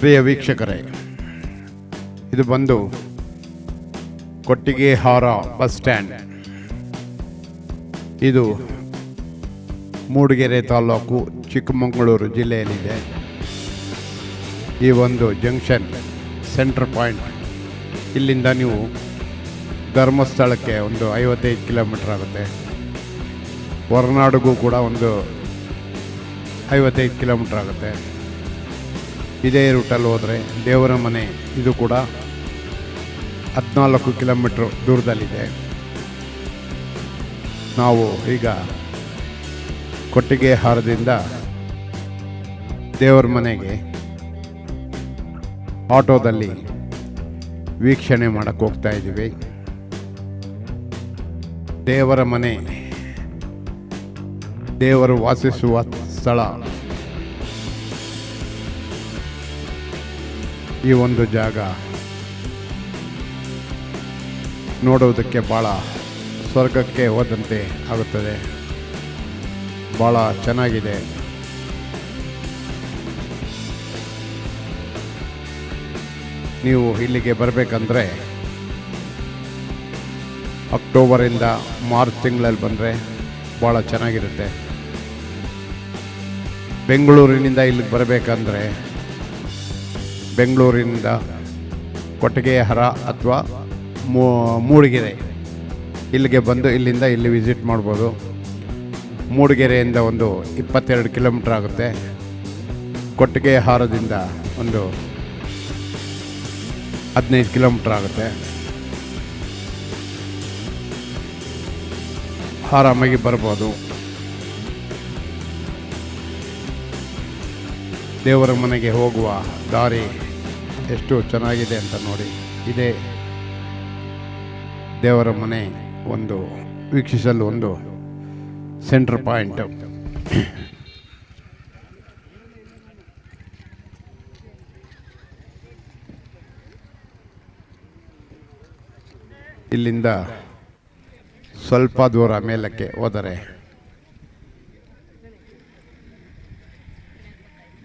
ಪ್ರಿಯ ವೀಕ್ಷಕರೇ, ಇದು ಬಂದು ಕೊಟ್ಟಿಗೆಹಾರ ಬಸ್ ಸ್ಟ್ಯಾಂಡ್. ಇದು ಮೂಡಿಗೆರೆ ತಾಲೂಕು, ಚಿಕ್ಕಮಗಳೂರು ಜಿಲ್ಲೆಯಲ್ಲಿದೆ. ಈ ಒಂದು ಜಂಕ್ಷನ್ ಸೆಂಟ್ರ್ ಪಾಯಿಂಟ್. ಇಲ್ಲಿಂದ ನೀವು ಧರ್ಮಸ್ಥಳಕ್ಕೆ ಒಂದು 55 ಕಿಲೋಮೀಟ್ರ್ ಆಗುತ್ತೆ. ಹೊರನಾಡಿಗೂ ಕೂಡ ಒಂದು 55 ಕಿಲೋಮೀಟ್ರ್ ಆಗುತ್ತೆ. ಇದೇ ರೂಟಲ್ಲಿ ಹೋದರೆ ದೇವರ ಮನೆ, ಇದು ಕೂಡ 14 ಕಿಲೋಮೀಟ್ರ್ ದೂರದಲ್ಲಿದೆ. ನಾವು ಈಗ ಕೊಟ್ಟಿಗೆಹಾರದಿಂದ ದೇವರ ಮನೆಗೆ ಆಟೋದಲ್ಲಿ ವೀಕ್ಷಣೆ ಮಾಡೋಕ್ಕೆ ಹೋಗ್ತಾ ಇದ್ದೀವಿ. ದೇವರ ಮನೆ, ದೇವರು ವಾಸಿಸುವ ಸ್ಥಳ. ಈ ಒಂದು ಜಾಗ ನೋಡುವುದಕ್ಕೆ ಭಾಳ ಸ್ವರ್ಗಕ್ಕೆ ಹೋದಂತೆ ಆಗುತ್ತದೆ. ಭಾಳ ಚೆನ್ನಾಗಿದೆ. ನೀವು ಇಲ್ಲಿಗೆ ಬರಬೇಕಂದ್ರೆ ಅಕ್ಟೋಬರಿಂದ ಮಾರ್ಚ್ ತಿಂಗಳಲ್ಲಿ ಬಂದರೆ ಭಾಳ ಚೆನ್ನಾಗಿರುತ್ತೆ. ಬೆಂಗಳೂರಿನಿಂದ ಇಲ್ಲಿಗೆ ಬರಬೇಕಂದ್ರೆ ಬೆಂಗಳೂರಿನಿಂದ ಕೊಟ್ಟಿಗೆಹಾರ ಅಥವಾ ಮೂಡಿಗೆರೆ ಇಲ್ಲಿಗೆ ಬಂದು ಇಲ್ಲಿಂದ ಇಲ್ಲಿ ವಿಸಿಟ್ ಮಾಡ್ಬೋದು. ಮೂಡಿಗೆರೆಯಿಂದ ಒಂದು 22 ಕಿಲೋಮೀಟ್ರ್ ಆಗುತ್ತೆ. ಕೊಟ್ಟಿಗೆಹಾರದಿಂದ ಒಂದು 15 ಕಿಲೋಮೀಟ್ರ್ ಆಗುತ್ತೆ. ಆರಾಮಾಗಿ ಬರ್ಬೋದು. ದೇವರ ಮನೆಗೆ ಹೋಗುವ ದಾರಿ ಎಷ್ಟು ಚೆನ್ನಾಗಿದೆ ಅಂತ ನೋಡಿ. ಇದೇ ದೇವರ ಮನೆ ಒಂದು ವೀಕ್ಷಿಸಲು ಒಂದು ಸೆಂಟ್ರ್ ಪಾಯಿಂಟ್. ಇಲ್ಲಿಂದ ಸ್ವಲ್ಪ ದೂರ ಮೇಲಕ್ಕೆ ಹೋದರೆ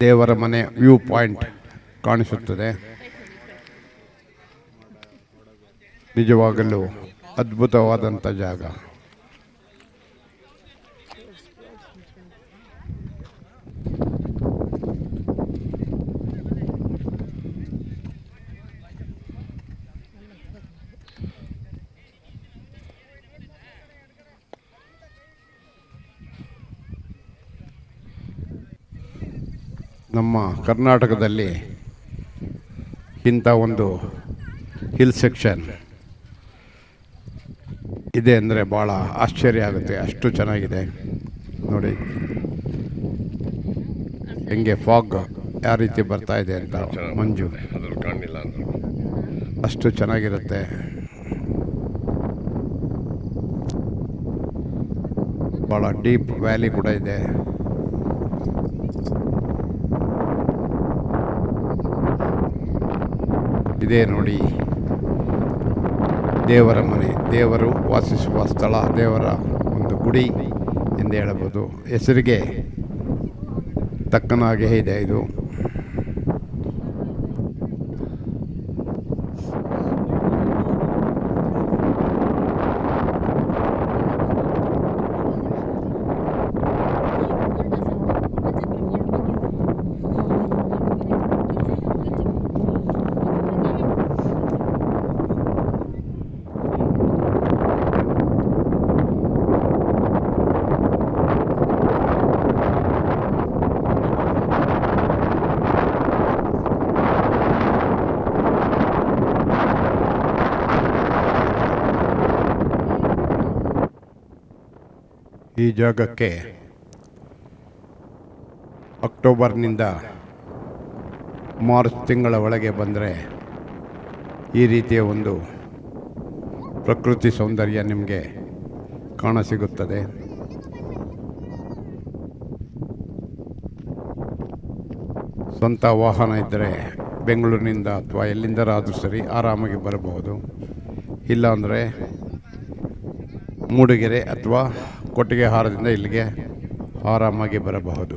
ದೇವರ ಮನೆ ವ್ಯೂ ಪಾಯಿಂಟ್ ಕಾಣಿಸುತ್ತದೆ. ನಿಜವಾಗಲೂ ಅದ್ಭುತವಾದಂಥ ಜಾಗ. ನಮ್ಮ ಕರ್ನಾಟಕದಲ್ಲಿ ಇಂಥ ಒಂದು ಹಿಲ್ ಸೆಕ್ಷನ್ ಇದೆ ಅಂದರೆ ಭಾಳ ಆಶ್ಚರ್ಯ ಆಗುತ್ತೆ. ಅಷ್ಟು ಚೆನ್ನಾಗಿದೆ ನೋಡಿ. ಹೆಂಗೆ ಫಾಗ್ ಯಾವ ರೀತಿ ಬರ್ತಾ ಇದೆ ಅಂತ, ಮಂಜು ಕಾಣಲಿಲ್ಲ ಅಂದ್ರೆ ಅಷ್ಟು ಚೆನ್ನಾಗಿರುತ್ತೆ. ಭಾಳ ಡೀಪ್ ವ್ಯಾಲಿ ಕೂಡ ಇದೆ. ಇದೇ ನೋಡಿ ದೇವರ ಮನೆ, ದೇವರು ವಾಸಿಸುವ ಸ್ಥಳ, ದೇವರ ಒಂದು ಗುಡಿ ಎಂದು ಹೇಳಬಹುದು. ಹೆಸರಿಗೆ ತಕ್ಕನಾಗೆ ಇದೆ ಇದು. ಈ ಜಾಗಕ್ಕೆ ಅಕ್ಟೋಬರ್ನಿಂದ ಮಾರ್ಚ್ ತಿಂಗಳ ಒಳಗೆ ಬಂದರೆ ಈ ರೀತಿಯ ಒಂದು ಪ್ರಕೃತಿ ಸೌಂದರ್ಯ ನಿಮಗೆ ಕಾಣಸಿಗುತ್ತದೆ. ಸ್ವಂತ ವಾಹನ ಇದ್ದರೆ ಬೆಂಗಳೂರಿನಿಂದ ಅಥವಾ ಎಲ್ಲಿಂದರಾದರೂ ಸರಿ ಆರಾಮಾಗಿ ಬರಬಹುದು. ಇಲ್ಲಾಂದರೆ ಮೂಡಿಗೆರೆ ಅಥವಾ ಕೊಟ್ಟಿಗೆಹಾರದಿಂದ ಇಲ್ಲಿಗೆ ಆರಾಮಾಗಿ ಬರಬಹುದು.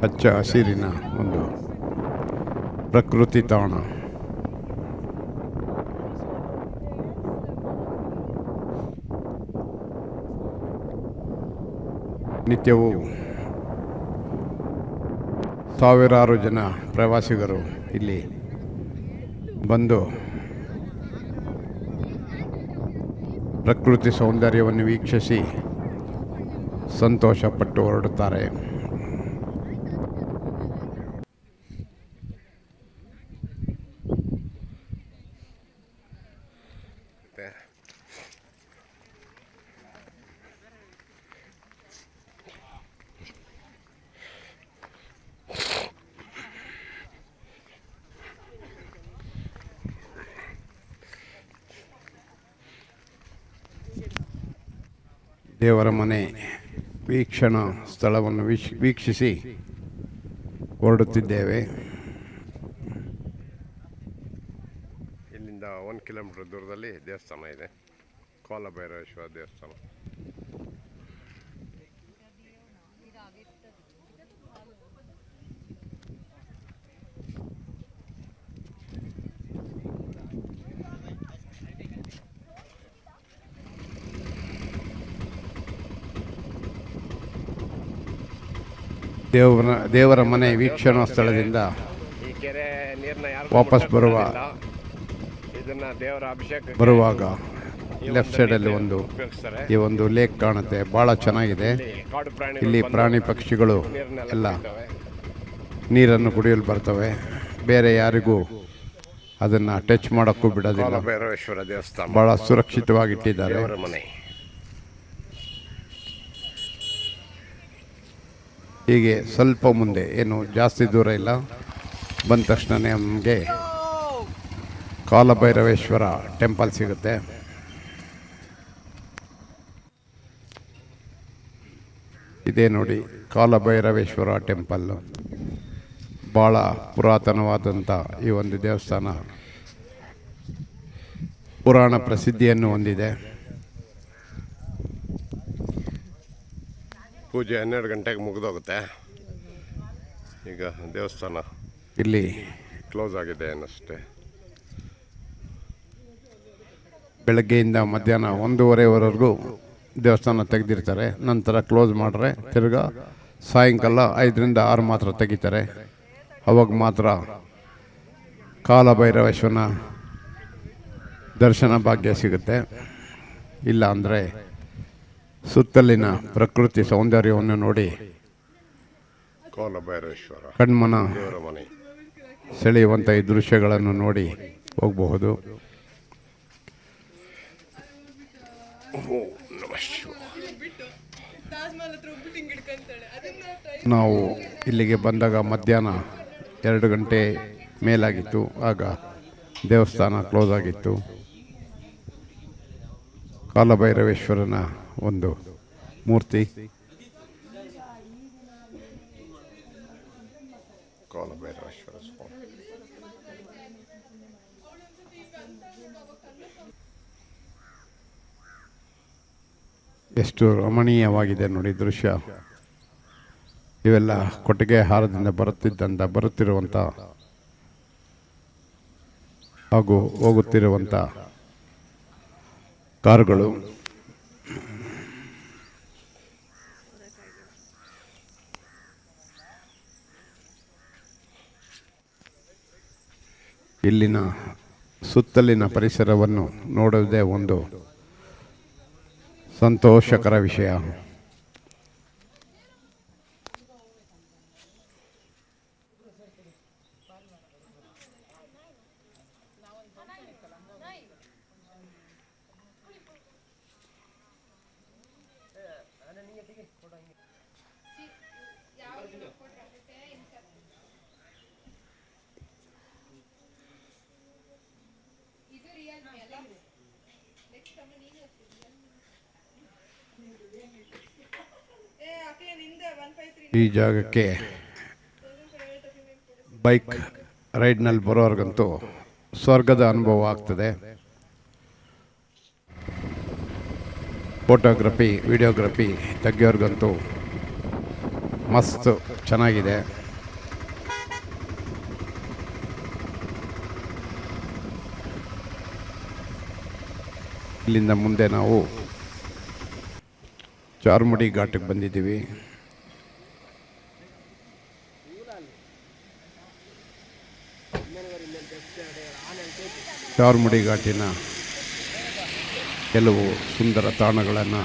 ಹಚ್ಚ ಹಸಿರಿನ ಒಂದು ಪ್ರಕೃತಿ ತಾಣ. ನಿತ್ಯವೂ ಸಾವಿರಾರು ಜನ ಪ್ರವಾಸಿಗರು ಇಲ್ಲಿ ಬಂದು ಪ್ರಕೃತಿ ಸೌಂದರ್ಯವನ್ನು ವೀಕ್ಷಿಸಿ ಸಂತೋಷಪಟ್ಟು ಹೊರಡುತ್ತಾರೆ. ದೇವರ ಮನೆ ವೀಕ್ಷಣಾ ಸ್ಥಳವನ್ನು ವೀಕ್ಷಿಸಿ ಹೊರಡುತ್ತಿದ್ದೇವೆ. ಇಲ್ಲಿಂದ 1 ಕಿಲೋಮೀಟರ್ ದೂರದಲ್ಲಿ ದೇವಸ್ಥಾನ ಇದೆ, ಕಾಲಭೈರವೇಶ್ವರ ದೇವಸ್ಥಾನ. ದೇವರ ಮನೆ ವೀಕ್ಷಣಾ ಸ್ಥಳದಿಂದ ಈ ಕೆರೆ ನೀರನ್ನ ವಾಪಸ್ ಇದನ್ನ ದೇವರ ಅಭಿಷೇಕ ಬರುವಾಗ ಲೆಫ್ಟ್ ಸೈಡಲ್ಲಿ ಉಪಯೋಗಿಸ್ತಾರೆ. ಈ ಒಂದು ಲೇಕ್ ಕಾಣುತ್ತೆ, ಭಾಳ ಚೆನ್ನಾಗಿದೆ. ಕಾಡು ಇಲ್ಲಿ ಪ್ರಾಣಿ ಪಕ್ಷಿಗಳು ಎಲ್ಲ ನೀರನ್ನು ಕುಡಿಯಲು ಬರ್ತವೆ. ಬೇರೆ ಯಾರಿಗೂ ಅದನ್ನು ಟಚ್ ಮಾಡೋಕ್ಕೂ ಬಿಡೋದಿಲ್ಲ. ಕಾಲಭೈರವೇಶ್ವರ ದೇವಸ್ಥಾನ ಭಾಳ ಸುರಕ್ಷಿತವಾಗಿಟ್ಟಿದ್ದಾರೆ. ದೇವರ ಮನೆ. ಹೀಗೆ ಸ್ವಲ್ಪ ಮುಂದೆ, ಏನು ಜಾಸ್ತಿ ದೂರ ಇಲ್ಲ, ಬಂದ ತಕ್ಷಣ ನಮಗೆ ಕಾಲಭೈರವೇಶ್ವರ ಟೆಂಪಲ್ ಸಿಗುತ್ತೆ. ಇದೇ ನೋಡಿ ಕಾಲಭೈರವೇಶ್ವರ ಟೆಂಪಲ್ಲು. ಭಾಳ ಪುರಾತನವಾದಂಥ ಈ ಒಂದು ದೇವಸ್ಥಾನ ಪುರಾಣ ಪ್ರಸಿದ್ಧಿಯನ್ನು ಹೊಂದಿದೆ. ಪೂಜೆ 12 ಗಂಟೆಗೆ ಮುಗಿದೋಗುತ್ತೆ. ಈಗ ದೇವಸ್ಥಾನ ಇಲ್ಲಿ ಕ್ಲೋಸ್ ಆಗಿದೆ ಅನ್ನಷ್ಟೇ. ಬೆಳಗ್ಗೆಯಿಂದ ಮಧ್ಯಾಹ್ನ 1:30ವರೆಗೂ ದೇವಸ್ಥಾನ ತೆಗೆದಿರ್ತಾರೆ. ನಂತರ ಕ್ಲೋಸ್ ಮಾಡ್ರೆ ತಿರ್ಗಾ ಸಾಯಂಕಾಲ 5ರಿಂದ 6 ಮಾತ್ರ ತೆಗಿತಾರೆ. ಅವಾಗ ಮಾತ್ರ ಕಾಲಭೈರವೇಶ್ವರನ ದರ್ಶನ ಭಾಗ್ಯ ಸಿಗುತ್ತೆ. ಇಲ್ಲ ಅಂದರೆ ಸುತ್ತಲಿನ ಪ್ರಕೃತಿ ಸೌಂದರ್ಯವನ್ನು ನೋಡಿ ಕಾಲಭೈರವೇಶ್ವರ ಕಣ್ಮನ ದೇವರ ಮನೆ ಸೆಳೆಯುವಂಥ ಈ ದೃಶ್ಯಗಳನ್ನು ನೋಡಿ ಹೋಗಬಹುದು. ನಾವು ಇಲ್ಲಿಗೆ ಬಂದಾಗ ಮಧ್ಯಾಹ್ನ 2 ಗಂಟೆ ಮೇಲಾಗಿತ್ತು. ಆಗ ದೇವಸ್ಥಾನ ಕ್ಲೋಸ್ ಆಗಿತ್ತು. ಕಾಲಭೈರವೇಶ್ವರನ ಒಂದು ಮೂರ್ತಿ. ಕಾಲಭೈರವೇಶ್ವರ ಸ್ವಾಮಿ. ಎಷ್ಟು ರಮಣೀಯವಾಗಿದೆ ನೋಡಿ ದೃಶ್ಯ. ಇವೆಲ್ಲ ಕೊಟ್ಟಿಗೆ ಹಾರದಿಂದ ಬರುತ್ತಿರುವಂಥ ಹಾಗೂ ಹೋಗುತ್ತಿರುವಂಥ ಕಾರುಗಳು. ಇಲ್ಲಿನ ಸುತ್ತಲಿನ ಪರಿಸರವನ್ನು ನೋಡುವುದೇ ಒಂದು ಸಂತೋಷಕರ ವಿಷಯ. ಈ ಜಾಗಕ್ಕೆ ಬೈಕ್ ರೈಡ್ನಲ್ಲಿ ಬರೋರ್ಗಂತೂ ಸ್ವರ್ಗದ ಅನುಭವ ಆಗ್ತದೆ. ಫೋಟೋಗ್ರಫಿ ವಿಡಿಯೋಗ್ರಫಿ ತೆಗಿಯೋರ್ಗಂತೂ ಮಸ್ತ್ ಚೆನ್ನಾಗಿದೆ. ಇಲ್ಲಿಂದ ಮುಂದೆ ನಾವು ಚಾರ್ಮುಡಿ ಘಾಟಿಗೆ ಬಂದಿದ್ದೀವಿ. ಚಾರ್ಮುಡಿ ಘಾಟಿನ ಕೆಲವು ಸುಂದರ ತಾಣಗಳನ್ನು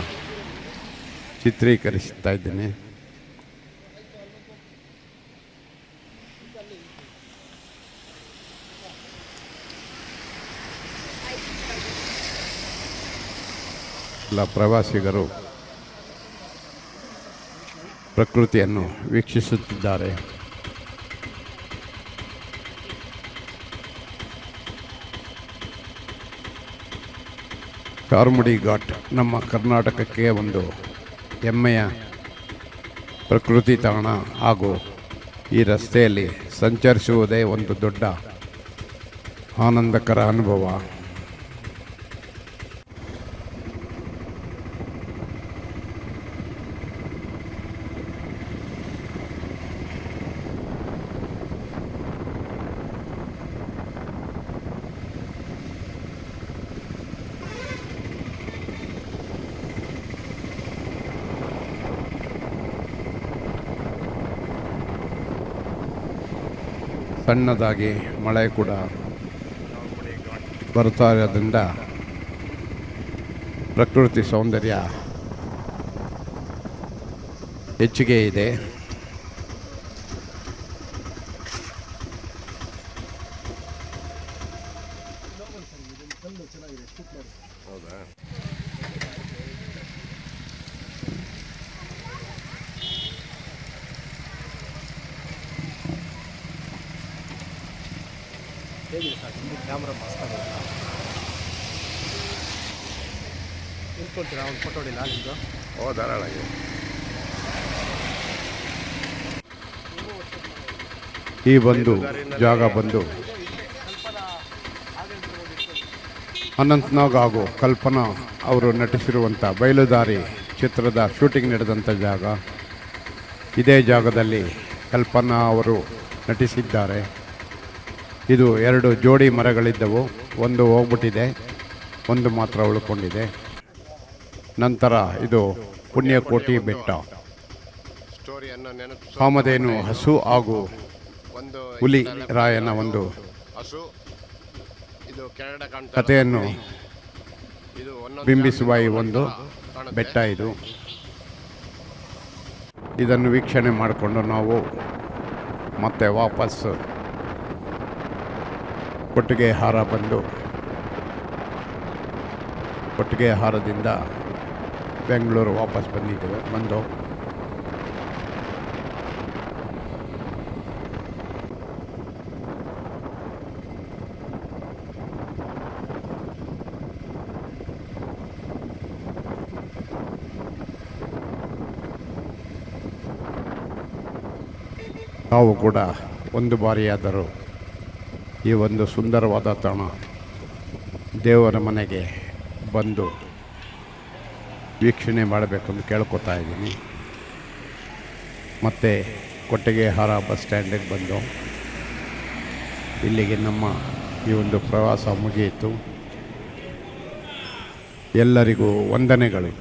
ಚಿತ್ರೀಕರಿಸ್ತಾ ಇದ್ದೇನೆ. ಎಲ್ಲ ಪ್ರವಾಸಿಗರು ಪ್ರಕೃತಿಯನ್ನು ವೀಕ್ಷಿಸುತ್ತಿದ್ದಾರೆ. ಚಾರ್ಮುಡಿ ಘಾಟ್ ನಮ್ಮ ಕರ್ನಾಟಕಕ್ಕೆ ಒಂದು ಹೆಮ್ಮೆಯ ಪ್ರಕೃತಿ ತಾಣ ಹಾಗೂ ಈ ರಸ್ತೆಯಲ್ಲಿ ಸಂಚರಿಸುವುದೇ ಒಂದು ದೊಡ್ಡ ಆನಂದಕರ ಅನುಭವ. ಸಣ್ಣದಾಗಿ ಮಳೆ ಕೂಡ ಬರ್ತಾ ಇರೋದ್ರಿಂದ ಪ್ರಕೃತಿ ಸೌಂದರ್ಯ ಹೆಚ್ಚಿಗೆ ಇದೆ. ಹೌದಾ? ಹೇಗಿದೆ ಸರ್ ನಿಮ್ಮದು ಕ್ಯಾಮ್ರಾ ಮಸ್ತಾಗಿದೆ. ನಿಂತ್ಕೊಳ್ತೀರಾ ಒಂದು ಫೋಟೋ ಹೊಡಿಲ್ಲ ನಿಮ್ಮದು? ಓ ಧಾರಾಳಾಗಿ. ಈ ಒಂದು ಜಾಗ ಬಂದು ಅನಂತ್ನಾಗ್ ಹಾಗೂ ಕಲ್ಪನಾ ಅವರು ನಟಿಸಿರುವಂಥ ಬಯಲುದಾರಿ ಚಿತ್ರದ ಶೂಟಿಂಗ್ ನಡೆದಂಥ ಜಾಗ. ಇದೇ ಜಾಗದಲ್ಲಿ ಕಲ್ಪನಾ ಅವರು ನಟಿಸಿದ್ದಾರೆ. ಇದು 2 ಜೋಡಿ ಮರಗಳಿದ್ದವು, ಒಂದು ಹೋಗ್ಬಿಟ್ಟಿದೆ, ಒಂದು ಮಾತ್ರ ಉಳ್ಕೊಂಡಿದೆ. ನಂತರ ಇದು ಪುಣ್ಯಕೋಟಿ ಬೆಟ್ಟ, ಸ್ಟೋರಿಯನ್ನು ನೆನಪಿಸುವ ಕಾಮಧೇನು ಹಸು ಹಾಗೂ ಒಂದು ಹುಲಿ ರಾಯನ ಒಂದು ಹಸು. ಇದು ಕೆನಡಾ ಕಾಣ್ತಾ ಕಥೆಯನ್ನು ಇದು ಬಿಂಬಿಸುವ ಈ ಒಂದು ಬೆಟ್ಟ ಇದು. ಇದನ್ನು ವೀಕ್ಷಣೆ ಮಾಡಿಕೊಂಡು ನಾವು ಮತ್ತೆ ವಾಪಸ್ ಕೊಟ್ಟಿಗೆಹಾರ ಬಂದು ಕೊಟ್ಟಿಗೆಹಾರದಿಂದ ಬೆಂಗಳೂರು ವಾಪಸ್ ಬಂದು ನಾವು ಕೂಡ ಒಂದು ಬಾರಿಯಾದರೂ ಈ ಒಂದು ಸುಂದರವಾದ ತಾಣ ದೇವರ ಮನೆಗೆ ಬಂದು ವೀಕ್ಷಣೆ ಮಾಡಬೇಕೆಂದು ಕೇಳ್ಕೊತಾ ಇದ್ದೀನಿ. ಮತ್ತು ಕೊಟ್ಟಿಗೆಹಾರ ಬಸ್ ಸ್ಟ್ಯಾಂಡಿಗೆ ಬಂದು ಇಲ್ಲಿಗೆ ನಮ್ಮ ಈ ಒಂದು ಪ್ರವಾಸ ಮುಗಿಯಿತು. ಎಲ್ಲರಿಗೂ ವಂದನೆಗಳು.